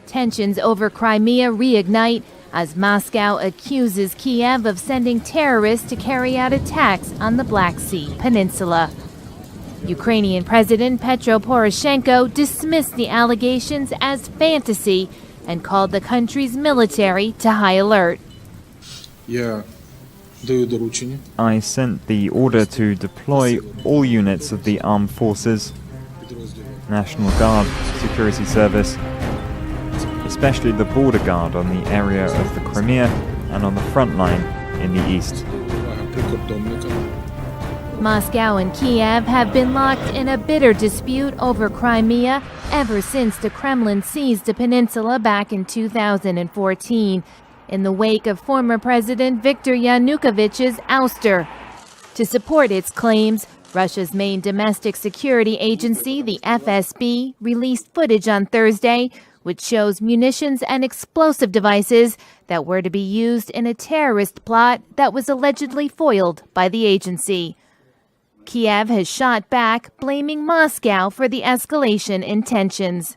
Tensions over Crimea reignite as Moscow accuses Kiev of sending terrorists to carry out attacks on the Black Sea Peninsula. Ukrainian President Petro Poroshenko dismissed the allegations as fantasy and called the country's military to high alert. I sent the order to deploy all units of the armed forces, National Guard, Security Service, especially the border guard on the area of the Crimea and on the front line in the east. Moscow and Kiev have been locked in a bitter dispute over Crimea ever since the Kremlin seized the peninsula back in 2014 in the wake of former President Viktor Yanukovych's ouster. To support its claims, Russia's main domestic security agency, the FSB, released footage on Thursday which shows munitions and explosive devices that were to be used in a terrorist plot that was allegedly foiled by the agency. Kiev has shot back, blaming Moscow for the escalation in tensions.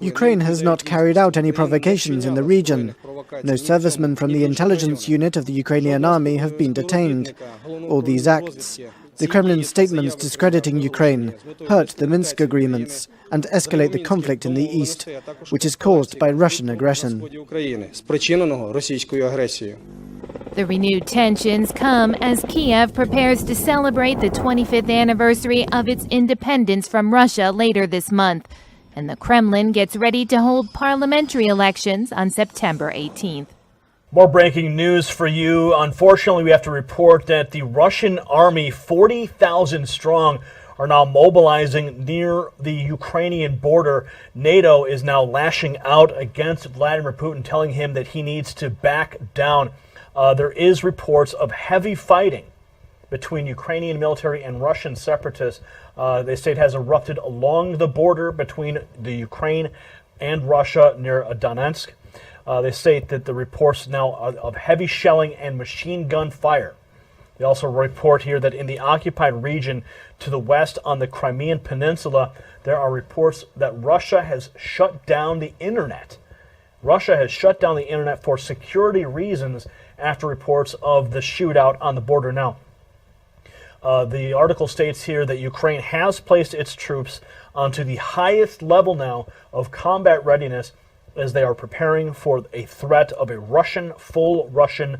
Ukraine has not carried out any provocations in the region. No servicemen from the intelligence unit of the Ukrainian army have been detained. All these acts, the Kremlin statements discrediting Ukraine, hurt the Minsk agreements and escalate the conflict in the east, which is caused by Russian aggression. The renewed tensions come as Kiev prepares to celebrate the 25th anniversary of its independence from Russia later this month, and the Kremlin gets ready to hold parliamentary elections on September 18th. More breaking news for you. Unfortunately, we have to report that the Russian army, 40,000 strong, are now mobilizing near the Ukrainian border. NATO is now lashing out against Vladimir Putin, telling him that he needs to back down. There is reports of heavy fighting between Ukrainian military and Russian separatists. They say it has erupted along the border between the Ukraine and Russia near Donetsk. They state that the reports now of heavy shelling and machine gun fire. They also report here that in the occupied region to the west on the Crimean Peninsula, there are reports that Russia has shut down the internet. Russia has shut down the internet for security reasons after reports of the shootout on the border now. The article states here that Ukraine has placed its troops onto the highest level now of combat readiness as they are preparing for a threat of a full Russian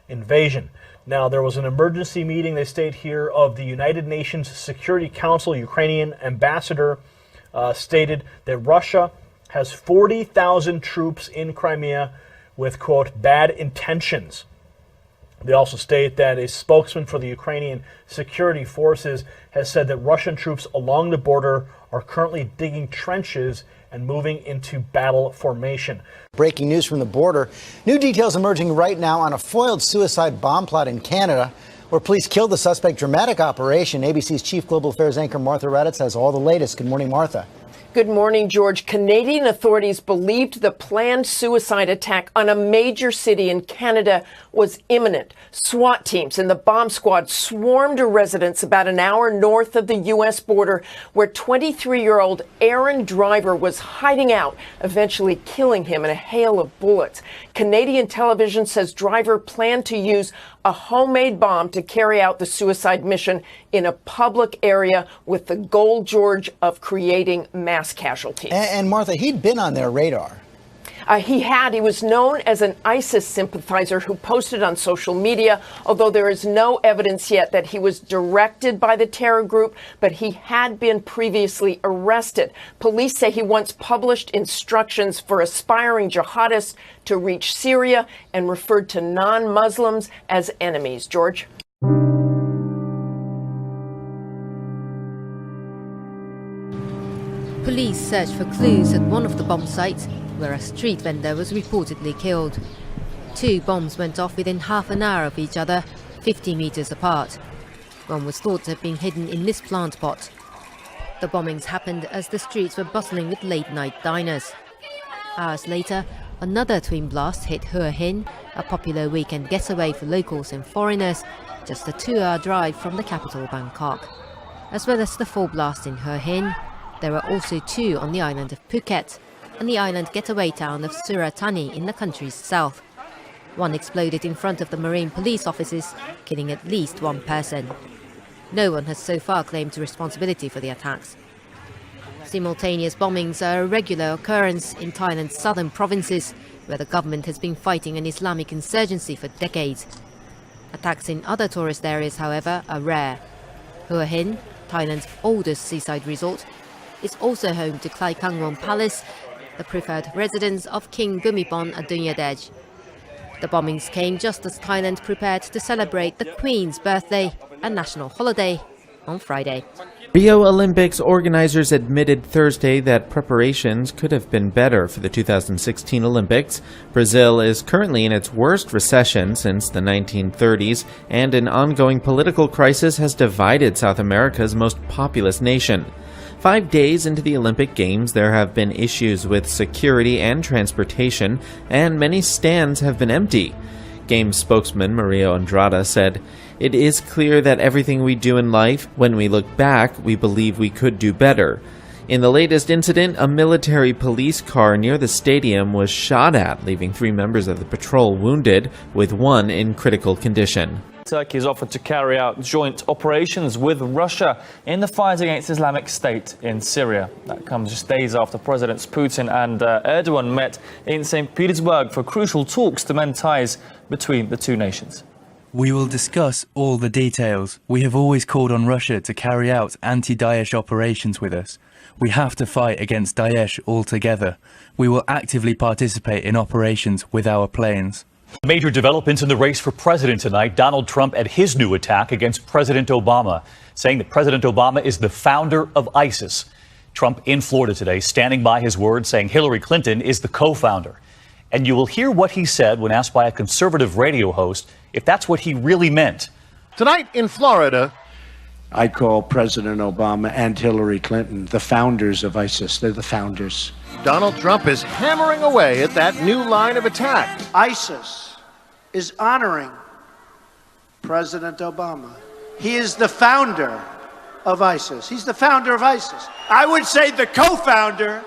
invasion. Now, there was an emergency meeting, they state here, of the United Nations Security Council. Ukrainian ambassador stated that Russia has 40,000 troops in Crimea with, quote, bad intentions. They also state that a spokesman for the Ukrainian security forces has said that Russian troops along the border are currently digging trenches and moving into battle formation. Breaking news from the border. New details emerging right now on a foiled suicide bomb plot in Canada where police killed the suspect. Dramatic operation. ABC's chief global affairs anchor Martha Raddatz has all the latest. Good morning, Martha. Good morning, George. Canadian authorities believed the planned suicide attack on a major city in Canada was imminent. SWAT teams and the bomb squad swarmed a residence about an hour north of the U.S. border where 23-year-old Aaron Driver was hiding out, eventually killing him in a hail of bullets. Canadian television says Driver planned to use a homemade bomb to carry out the suicide mission in a public area with the goal, George, of creating mass casualties. And Martha, he'd been on their radar. He was known as an ISIS sympathizer who posted on social media, although there is no evidence yet that he was directed by the terror group, but he had been previously arrested. Police say he once published instructions for aspiring jihadists to reach Syria and referred to non-Muslims as enemies. George? Police searched for clues at one of the bomb sites where a street vendor was reportedly killed. 2 bombs went off within half an hour of each other, 50 meters apart. One was thought to have been hidden in this plant pot. The bombings happened as the streets were bustling with late-night diners. Hours later, another twin blast hit Hua Hin, a popular weekend getaway for locals and foreigners, just a 2-hour drive from the capital Bangkok. As well as the 4 blasts in Hua Hin, There are also 2 on the island of Phuket and the island getaway town of Suratani in the country's south. One exploded in front of the marine police offices, killing at least 1 person. No one has so far claimed responsibility for the attacks. Simultaneous bombings are a regular occurrence in Thailand's southern provinces, where the government has been fighting an Islamic insurgency for decades. Attacks in other tourist areas, however, are rare. Hua Hin, Thailand's oldest seaside resort, is also home to Klai Kangwon Palace, the preferred residence of King Bhumibol Adulyadej. The bombings came just as Thailand prepared to celebrate the Queen's birthday, a national holiday, on Friday. Rio Olympics organizers admitted Thursday that preparations could have been better for the 2016 Olympics. Brazil is currently in its worst recession since the 1930s, and an ongoing political crisis has divided South America's most populous nation. 5 days into the Olympic Games, there have been issues with security and transportation, and many stands have been empty. Games spokesman Maria Andrada said, "It is clear that everything we do in life, when we look back, we believe we could do better." In the latest incident, a military police car near the stadium was shot at, leaving 3 members of the patrol wounded, with 1 in critical condition. Turkey has offered to carry out joint operations with Russia in the fight against Islamic State in Syria. That comes just days after Presidents Putin and Erdogan met in St. Petersburg for crucial talks to mend ties between the 2 nations. We will discuss all the details. We have always called on Russia to carry out anti-Daesh operations with us. We have to fight against Daesh altogether. We will actively participate in operations with our planes. Major developments in the race for president tonight. Donald Trump at his new attack against President Obama, saying that President Obama is the founder of ISIS. Trump in Florida today, standing by his word, saying Hillary Clinton is the co-founder. And you will hear what he said when asked by a conservative radio host if that's what he really meant. Tonight in Florida, I call President Obama and Hillary Clinton the founders of ISIS. They're the founders. Donald Trump is hammering away at that new line of attack. ISIS is honoring President Obama. He is the founder of ISIS. He's the founder of ISIS. I would say the co-founder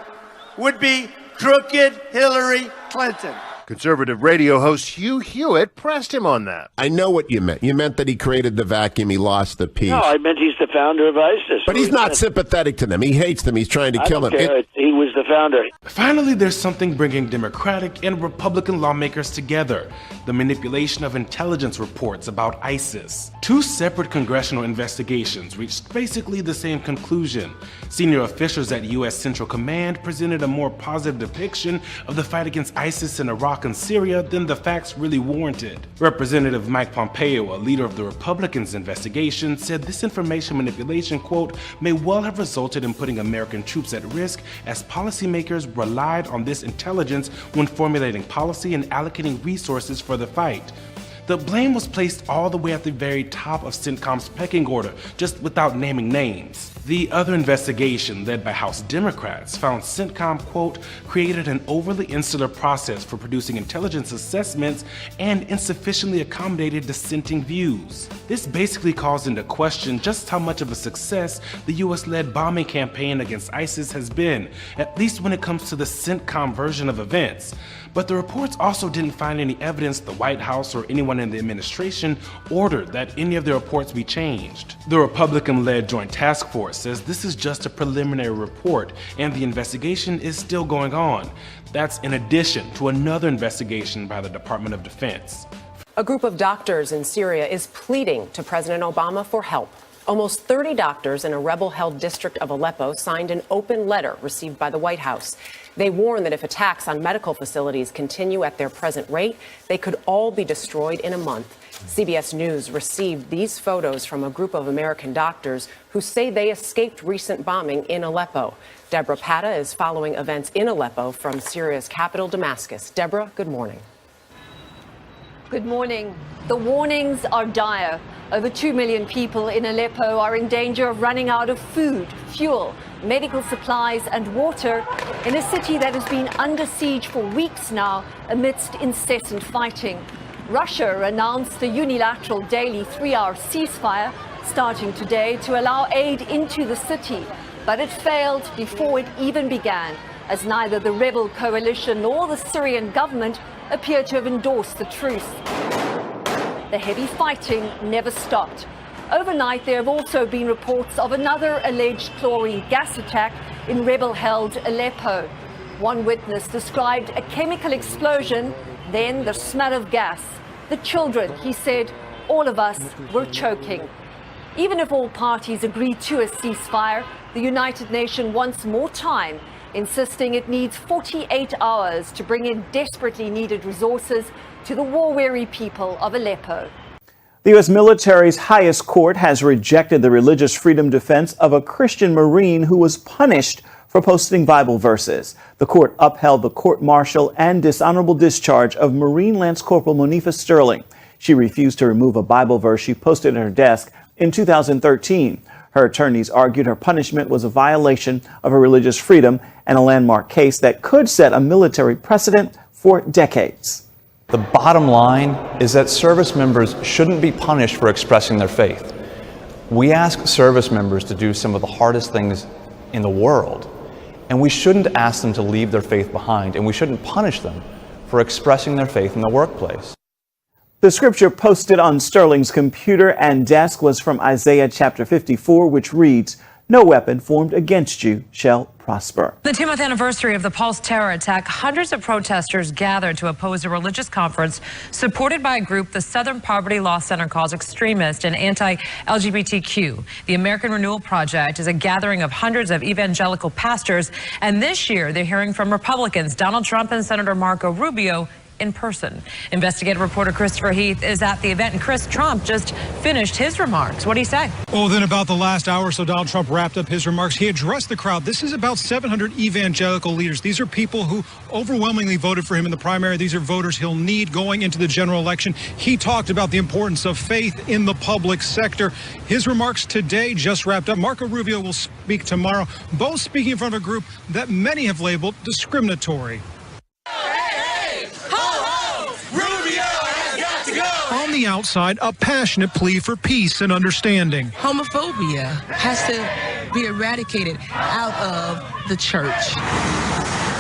would be crooked Hillary Clinton. Conservative radio host Hugh Hewitt pressed him on that. I know what you meant. You meant that he created the vacuum, he lost the peace. No, I meant he's the founder of ISIS. But he's not sympathetic to them. He hates them. He's trying to kill them. He was the founder. Finally, there's something bringing Democratic and Republican lawmakers together: the manipulation of intelligence reports about ISIS. 2 separate congressional investigations reached basically the same conclusion. Senior officials at U.S. Central Command presented a more positive depiction of the fight against ISIS in Iraq and Syria than the facts really warranted. Representative Mike Pompeo, a leader of the Republicans' investigation, said this information manipulation, quote, may well have resulted in putting American troops at risk as policymakers relied on this intelligence when formulating policy and allocating resources for the fight. The blame was placed all the way at the very top of CENTCOM's pecking order, just without naming names. The other investigation, led by House Democrats, found CENTCOM, quote, created an overly insular process for producing intelligence assessments and insufficiently accommodated dissenting views. This basically calls into question just how much of a success the US-led bombing campaign against ISIS has been, at least when it comes to the CENTCOM version of events. But the reports also didn't find any evidence the White House or anyone in the administration ordered that any of the reports be changed. The Republican-led Joint Task Force says this is just a preliminary report and the investigation is still going on. That's in addition to another investigation by the Department of Defense. A group of doctors in Syria is pleading to President Obama for help. Almost 30 doctors in a rebel-held district of Aleppo signed an open letter received by the White House. They warn that if attacks on medical facilities continue at their present rate, they could all be destroyed in a month. CBS News received these photos from a group of American doctors who say they escaped recent bombing in Aleppo. Deborah Patta is following events in Aleppo from Syria's capital, Damascus. Deborah, good morning. Good morning. The warnings are dire. Over 2 million people in Aleppo are in danger of running out of food, fuel, medical supplies and water in a city that has been under siege for weeks now amidst incessant fighting. Russia announced a unilateral daily 3-hour ceasefire starting today to allow aid into the city. But it failed before it even began, as neither the rebel coalition nor the Syrian government appear to have endorsed the truce. The heavy fighting never stopped. Overnight, there have also been reports of another alleged chlorine gas attack in rebel-held Aleppo. One witness described a chemical explosion, then the smell of gas. The children, he said, all of us were choking. Even if all parties agree to a ceasefire, the United Nations wants more time, insisting it needs 48 hours to bring in desperately needed resources to the war-weary people of Aleppo. The U.S. military's highest court has rejected the religious freedom defense of a Christian Marine who was punished for posting Bible verses. The court upheld the court-martial and dishonorable discharge of Marine Lance Corporal Monifa Sterling. She refused to remove a Bible verse she posted at her desk in 2013. Her attorneys argued her punishment was a violation of her religious freedom and a landmark case that could set a military precedent for decades. The bottom line is that service members shouldn't be punished for expressing their faith. We ask service members to do some of the hardest things in the world, and we shouldn't ask them to leave their faith behind, and we shouldn't punish them for expressing their faith in the workplace. The scripture posted on Sterling's computer and desk was from Isaiah chapter 54, which reads, "No weapon formed against you shall prosper." The 10th anniversary of the Pulse terror attack, hundreds of protesters gathered to oppose a religious conference supported by a group the Southern Poverty Law Center calls extremist and anti-LGBTQ. The American Renewal Project is a gathering of hundreds of evangelical pastors, and this year they're hearing from Republicans Donald Trump and Senator Marco Rubio in person. Investigative reporter Christopher Heath is at the event, and Chris, Trump just finished his remarks. What did he say? Well, then about the last hour or so, Donald Trump wrapped up his remarks. He addressed the crowd. This is about 700 evangelical leaders. These are people who overwhelmingly voted for him in the primary. These are voters he'll need going into the general election. He talked about the importance of faith in the public sector. His remarks today just wrapped up. Marco Rubio will speak tomorrow, both speaking in front of a group that many have labeled discriminatory. On the outside, a passionate plea for peace and understanding. Homophobia has to be eradicated out of the church.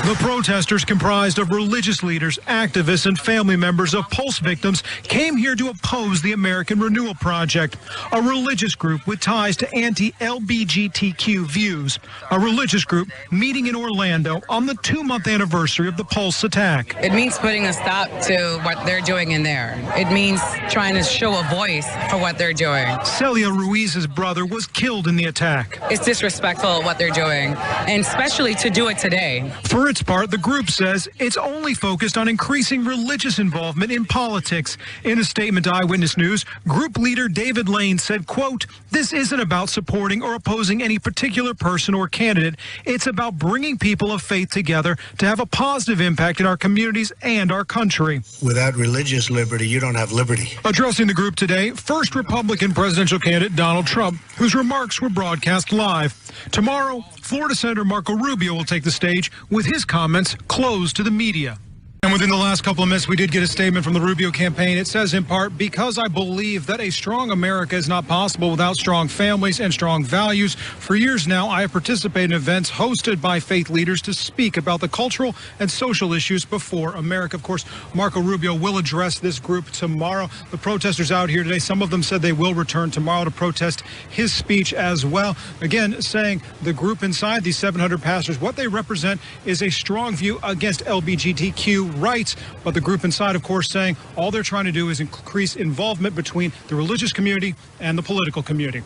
The protesters, comprised of religious leaders, activists, and family members of Pulse victims, came here to oppose the American Renewal Project, a religious group with ties to anti-LGBTQ views, a religious group meeting in Orlando on the 2-month anniversary of the Pulse attack. It means putting a stop to what they're doing in there. It means trying to show a voice for what they're doing. Celia Ruiz's brother was killed in the attack. It's disrespectful what they're doing, and especially to do it today. For its part, the group says it's only focused on increasing religious involvement in politics. In a statement to Eyewitness News, group leader David Lane said, quote, "This isn't about supporting or opposing any particular person or candidate. It's about bringing people of faith together to have a positive impact in our communities and our country." Without religious liberty, you don't have liberty. Addressing the group today, first Republican presidential candidate Donald Trump, whose remarks were broadcast live. Tomorrow, Florida Senator Marco Rubio will take the stage with his comments closed to the media. And within the last couple of minutes, we did get a statement from the Rubio campaign. It says in part, "Because I believe that a strong America is not possible without strong families and strong values. For years now, I have participated in events hosted by faith leaders to speak about the cultural and social issues before America." Of course, Marco Rubio will address this group tomorrow. The protesters out here today, some of them said they will return tomorrow to protest his speech as well. Again, saying the group inside, these 700 pastors, what they represent is a strong view against LGBTQ rights, but the group inside, of course, saying all they're trying to do is increase involvement between the religious community and the political community.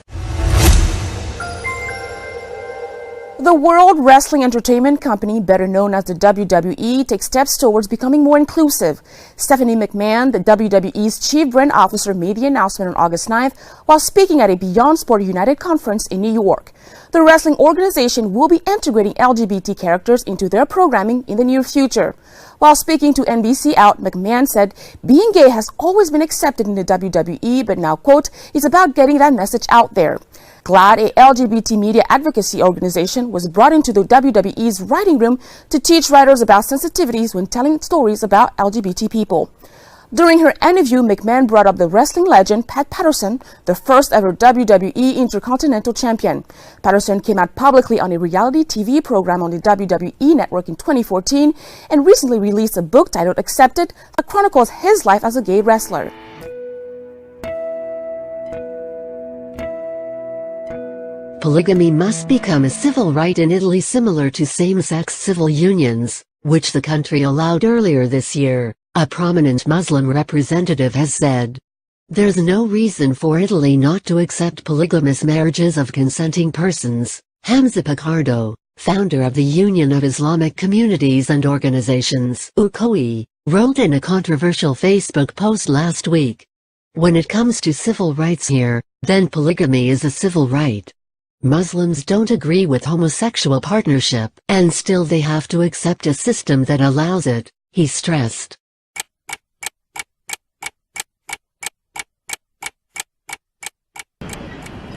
The World Wrestling Entertainment Company, better known as the WWE, takes steps towards becoming more inclusive. Stephanie McMahon, the WWE's chief brand officer, made the announcement on August 9th while speaking at a Beyond Sport United conference in New York. The wrestling organization will be integrating LGBT characters into their programming in the near future. While speaking to NBC Out, McMahon said being gay has always been accepted in the WWE, but now, quote, it's about getting that message out there. GLAAD, a LGBT media advocacy organization, was brought into the WWE's writing room to teach writers about sensitivities when telling stories about LGBT people. During her interview, McMahon brought up the wrestling legend Pat Patterson, the first ever WWE Intercontinental Champion. Patterson came out publicly on a reality TV program on the WWE Network in 2014 and recently released a book titled Accepted that chronicles his life as a gay wrestler. Polygamy must become a civil right in Italy similar to same-sex civil unions, which the country allowed earlier this year, a prominent Muslim representative has said. There's no reason for Italy not to accept polygamous marriages of consenting persons, Hamza Picardo, founder of the Union of Islamic Communities and Organizations, UCOI, wrote in a controversial Facebook post last week. When it comes to civil rights here, then polygamy is a civil right. Muslims don't agree with homosexual partnership, and still they have to accept a system that allows it, he stressed.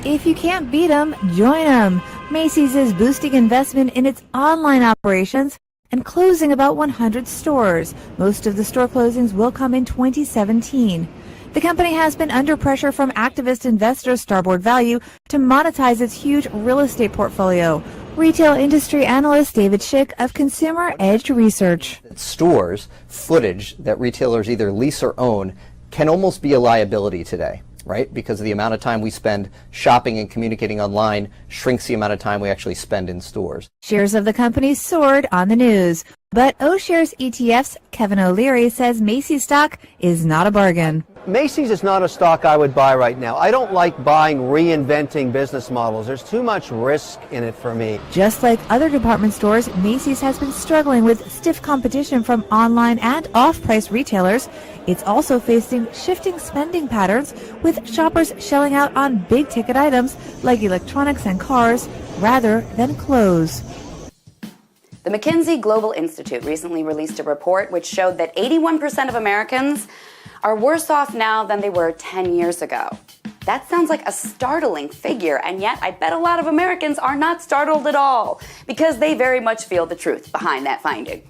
If you can't beat them, join them. Macy's is boosting investment in its online operations and closing about 100 stores. Most of the store closings will come in 2017. The company has been under pressure from activist investor Starboard Value to monetize its huge real estate portfolio. Retail industry analyst David Schick of Consumer Edge Research. Stores, footage that retailers either lease or own, can almost be a liability today, right? Because the amount of time we spend shopping and communicating online shrinks the amount of time we actually spend in stores. Shares of the company soared on the news, but O-Shares ETF's Kevin O'Leary says Macy's stock is not a bargain. Macy's is not a stock I would buy right now. I don't like buying reinventing business models. There's too much risk in it for me. Just like other department stores, Macy's has been struggling with stiff competition from online and off-price retailers. It's also facing shifting spending patterns, with shoppers shelling out on big-ticket items like electronics and cars rather than clothes. The McKinsey Global Institute recently released a report which showed that 81% of Americans are worse off now than they were 10 years ago. That sounds like a startling figure, and yet I bet a lot of Americans are not startled at all, because they very much feel the truth behind that finding.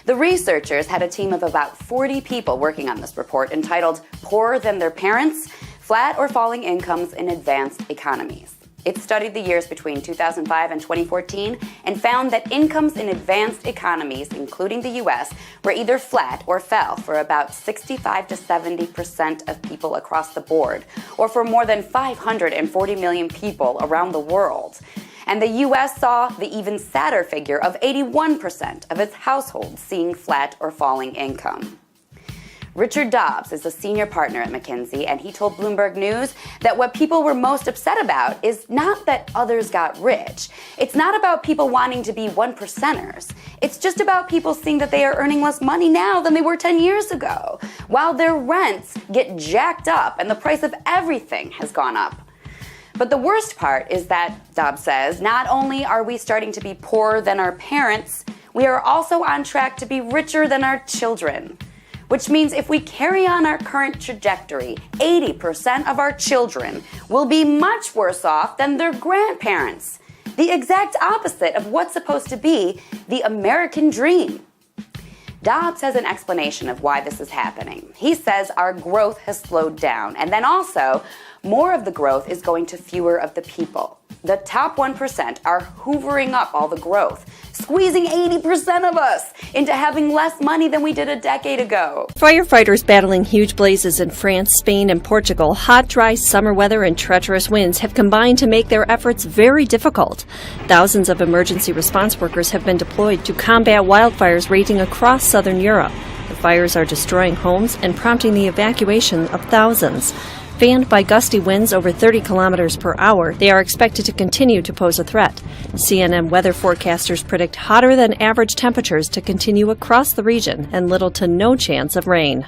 The researchers had a team of about 40 people working on this report entitled Poorer Than Their Parents: Flat or Falling Incomes in Advanced Economies. It studied the years between 2005 and 2014 and found that incomes in advanced economies, including the U.S., were either flat or fell for about 65 to 70% of people across the board, or for more than 540 million people around the world. And the U.S. saw the even sadder figure of 81% of its households seeing flat or falling income. Richard Dobbs is a senior partner at McKinsey, and he told Bloomberg News that what people were most upset about is not that others got rich. It's not about people wanting to be one percenters. It's just about people seeing that they are earning less money now than they were 10 years ago, while their rents get jacked up and the price of everything has gone up. But the worst part is that, Dobbs says, not only are we starting to be poorer than our parents, we are also on track to be richer than our children. Which means if we carry on our current trajectory, 80% of our children will be much worse off than their grandparents. The exact opposite of what's supposed to be the American dream. Dobbs has an explanation of why this is happening. He says our growth has slowed down, and then also more of the growth is going to fewer of the people. The top 1% are hoovering up all the growth, squeezing 80% of us into having less money than we did a decade ago. Firefighters battling huge blazes in France, Spain, and Portugal, hot, dry summer weather and treacherous winds have combined to make their efforts very difficult. Thousands of emergency response workers have been deployed to combat wildfires raging across southern Europe. The fires are destroying homes and prompting the evacuation of thousands. Fanned by gusty winds over 30 kilometers per hour, they are expected to continue to pose a threat. CNN weather forecasters predict hotter than average temperatures to continue across the region and little to no chance of rain.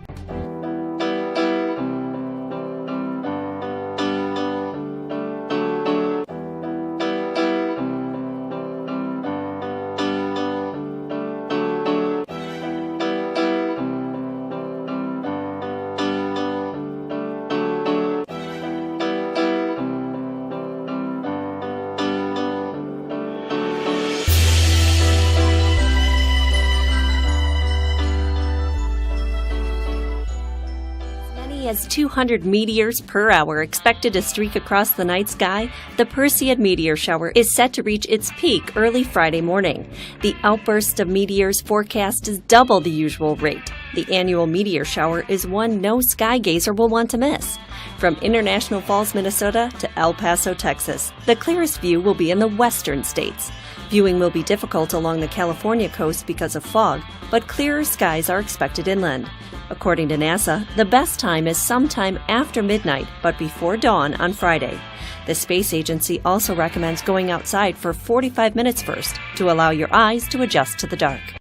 as 200 meteors per hour expected to streak across the night sky, the Perseid meteor shower is set to reach its peak early Friday morning. The outburst of meteors forecast is double the usual rate. The annual meteor shower is one no sky gazer will want to miss. From International Falls, Minnesota to El Paso, Texas, the clearest view will be in the western states. Viewing will be difficult along the California coast because of fog, but clearer skies are expected inland. According to NASA, the best time is sometime after midnight, but before dawn on Friday. The space agency also recommends going outside for 45 minutes first to allow your eyes to adjust to the dark.